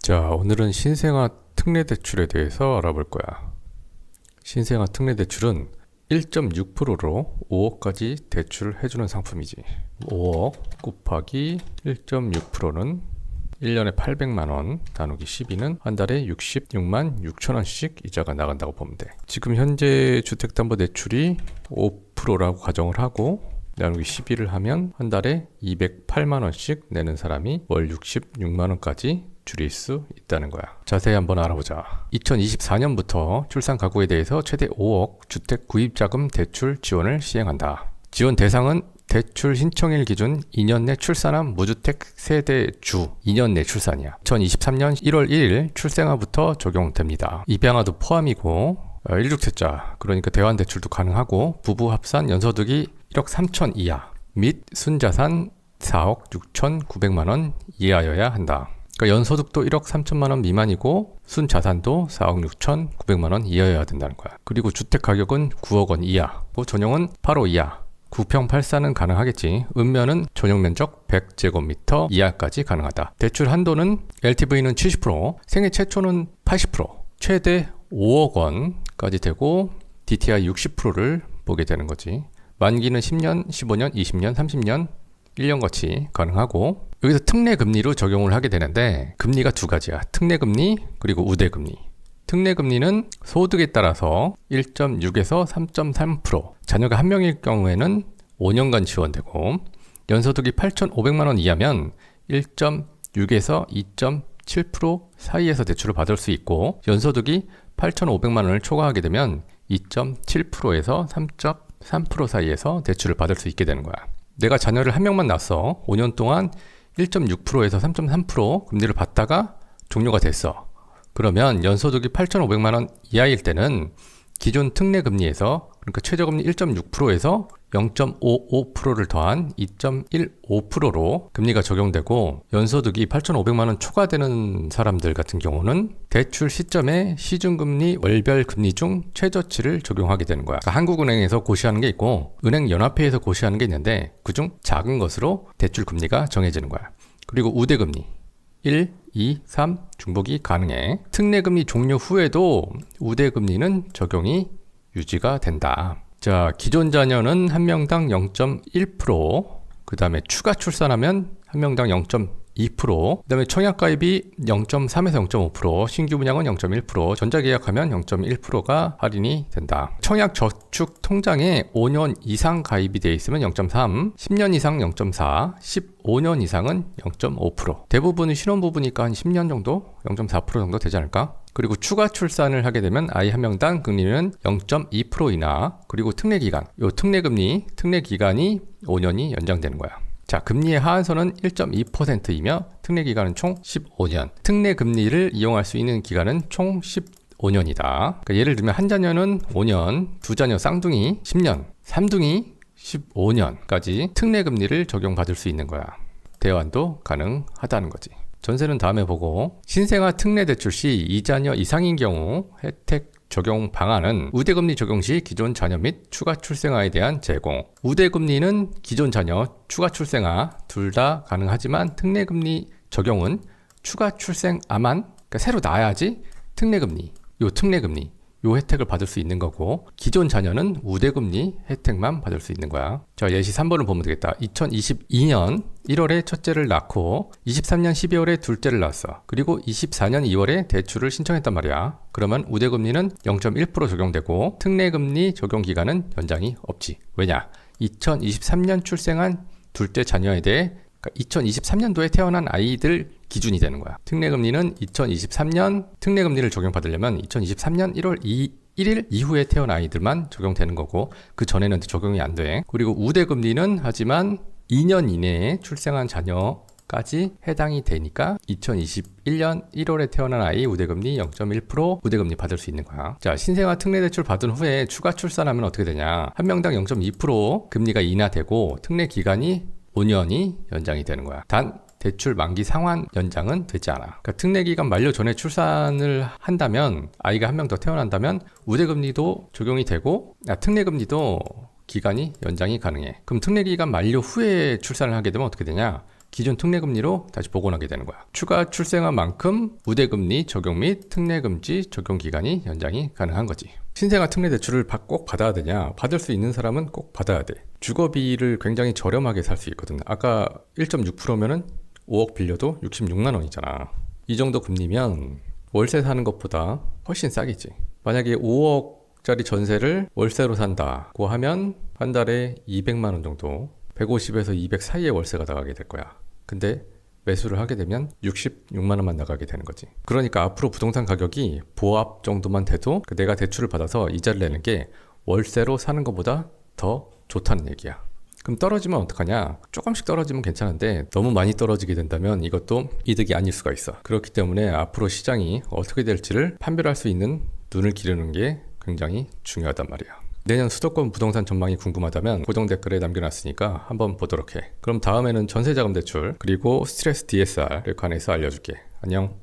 자, 오늘은 신생아 특례 대출에 대해서 알아볼 거야. 신생아 특례 대출은 1.6%로 5억까지 대출을 해주는 상품이지. 5억 곱하기 1.6%는 1년에 800만 원, 나누기 12는 한 달에 66만 6천 원씩 이자가 나간다고 보면 돼. 지금 현재 주택담보대출이 5%라고 가정을 하고 나누기 12를 하면 한 달에 208만 원씩 내는 사람이 월 66만 원까지 줄일 수 있다는 거야. 자세히 한번 알아보자. 2024년부터 출산 가구에 대해서 최대 5억 주택 구입자금 대출 지원을 시행한다. 지원 대상은 대출 신청일 기준 2년 내 출산한 무주택 세대주 2년 내 출산이야. 2023년 1월 1일 출생아부터 적용됩니다. 입양아도 포함이고 1주택자 그러니까 대환대출도 가능하고 부부 합산 연소득이 1억 3천 이하 및 순자산 4억 6천 9백만 원 이하여야 한다. 그러니까 연소득도 1억 3천만 원 미만이고 순자산도 4억 6천 9백만 원 이하여야 된다는 거야. 그리고 주택 가격은 9억 원 이하, 전용은 8호 이하, 9평 8사는 가능하겠지. 읍면은 전용 면적 100제곱미터 이하까지 가능하다. 대출 한도는 LTV는 70%, 생애 최초는 80%, 최대 5억 원까지 되고 DTI 60%를 보게 되는 거지. 만기는 10년, 15년, 20년, 30년, 1년같이 가능하고 여기서 특례금리로 적용을 하게 되는데 금리가 두 가지야. 특례금리 그리고 우대금리. 특례금리는 소득에 따라서 1.6에서 3.3%, 자녀가 한 명일 경우에는 5년간 지원되고 연소득이 8,500만 원 이하면 1.6에서 2.7% 사이에서 대출을 받을 수 있고 연소득이 8,500만 원을 초과하게 되면 2.7%에서 3.3% 사이에서 대출을 받을 수 있게 되는 거야. 내가 자녀를 한 명만 낳았어. 5년 동안 1.6%에서 3.3% 금리를 받다가 종료가 됐어. 그러면 연소득이 8,500만 원 이하일 때는 기존 특례금리에서 그러니까 최저금리 1.6%에서 0.55%를 더한 2.15%로 금리가 적용되고 연소득이 8,500만 원 초과되는 사람들 같은 경우는 대출 시점에 시중금리 월별 금리 중 최저치를 적용하게 되는 거야. 그러니까 한국은행에서 고시하는 게 있고 은행연합회에서 고시하는 게 있는데 그중 작은 것으로 대출 금리가 정해지는 거야. 그리고 우대금리 1, 2, 3 중복이 가능해. 특례금리 종료 후에도 우대금리는 적용이 유지가 된다. 자, 기존 자녀는 한 명당 0.1%, 그 다음에 추가 출산하면 한 명당 0.2%, 그 다음에 청약가입이 0.3에서 0.5%, 신규 분양은 0.1%, 전자계약하면 0.1%가 할인이 된다. 청약저축 통장에 5년 이상 가입이 되어 있으면 0.3, 10년 이상 0.4, 15년 이상은 0.5%. 대부분은 신혼부부니까 한 10년 정도? 0.4% 정도 되지 않을까? 그리고 추가 출산을 하게 되면 아이 한 명당 금리는 0.2% 인하, 그리고 특례기간, 요 특례기간이 5년이 연장되는 거야. 자, 금리의 하한선은 1.2%이며 특례기간은 총 15년. 특례금리를 이용할 수 있는 기간은 총 15년이다. 그러니까 예를 들면 한 자녀는 5년, 두 자녀 쌍둥이 10년, 삼둥이 15년까지 특례금리를 적용받을 수 있는 거야. 대환도 가능하다는 거지. 전세는 다음에 보고 신생아 특례 대출 시 2자녀 이상인 경우 혜택 적용 방안은 우대금리 적용 시 기존 자녀 및 추가 출생아에 대한 제공. 우대금리는 기존 자녀, 추가 출생아 둘 다 가능하지만 특례금리 적용은 추가 출생아만 그러니까 새로 낳아야지 특례금리 요 혜택을 받을 수 있는 거고 기존 자녀는 우대금리 혜택만 받을 수 있는 거야. 자, 예시 3번을 보면 되겠다. 2022년 1월에 첫째를 낳고 23년 12월에 둘째를 낳았어. 그리고 24년 2월에 대출을 신청했단 말이야. 그러면 우대금리는 0.1% 적용되고 특례금리 적용 기간은 연장이 없지. 왜냐? 2023년 출생한 둘째 자녀에 대해 2023년도에 태어난 아이들 기준이 되는 거야. 특례금리는 2023년 특례금리를 적용받으려면 2023년 1월 1일 이후에 태어난 아이들만 적용되는 거고 그 전에는 적용이 안 돼. 그리고 우대금리는 하지만 2년 이내에 출생한 자녀까지 해당이 되니까 2021년 1월에 태어난 아이 우대금리 0.1% 우대금리 받을 수 있는 거야. 자, 신생아 특례대출 받은 후에 추가 출산하면 어떻게 되냐? 한 명당 0.2% 금리가 인하되고 특례 기간이 5년이 연장이 되는 거야. 단 대출 만기 상환 연장은 되지 않아. 그러니까 특례기간 만료 전에 출산을 한다면 아이가 한 명 더 태어난다면 우대금리도 적용이 되고 특례금리도 기간이 연장이 가능해. 그럼 특례기간 만료 후에 출산을 하게 되면 어떻게 되냐? 기존 특례금리로 다시 복원하게 되는 거야. 추가 출생한 만큼 우대금리 적용 및 특례금지 적용 기간이 연장이 가능한 거지. 신생아 특례대출을 꼭 받아야 되냐? 받을 수 있는 사람은 꼭 받아야 돼. 주거비를 굉장히 저렴하게 살 수 있거든. 아까 1.6%면은 5억 빌려도 66만 원이잖아. 이 정도 금리면 월세 사는 것보다 훨씬 싸겠지. 만약에 5억짜리 전세를 월세로 산다고 하면 한 달에 200만 원 정도, 150에서 200 사이의 월세가 나가게 될 거야. 근데 매수를 하게 되면 66만 원만 나가게 되는 거지. 그러니까 앞으로 부동산 가격이 보합 정도만 돼도 내가 대출을 받아서 이자를 내는 게 월세로 사는 것보다 더 좋다는 얘기야. 그럼 떨어지면 어떡하냐? 조금씩 떨어지면 괜찮은데 너무 많이 떨어지게 된다면 이것도 이득이 아닐 수가 있어. 그렇기 때문에 앞으로 시장이 어떻게 될지를 판별할 수 있는 눈을 기르는 게 굉장히 중요하단 말이야. 내년 수도권 부동산 전망이 궁금하다면 고정 댓글에 남겨놨으니까 한번 보도록 해. 그럼 다음에는 전세자금 대출 그리고 스트레스 DSR에 관해서 알려줄게. 안녕.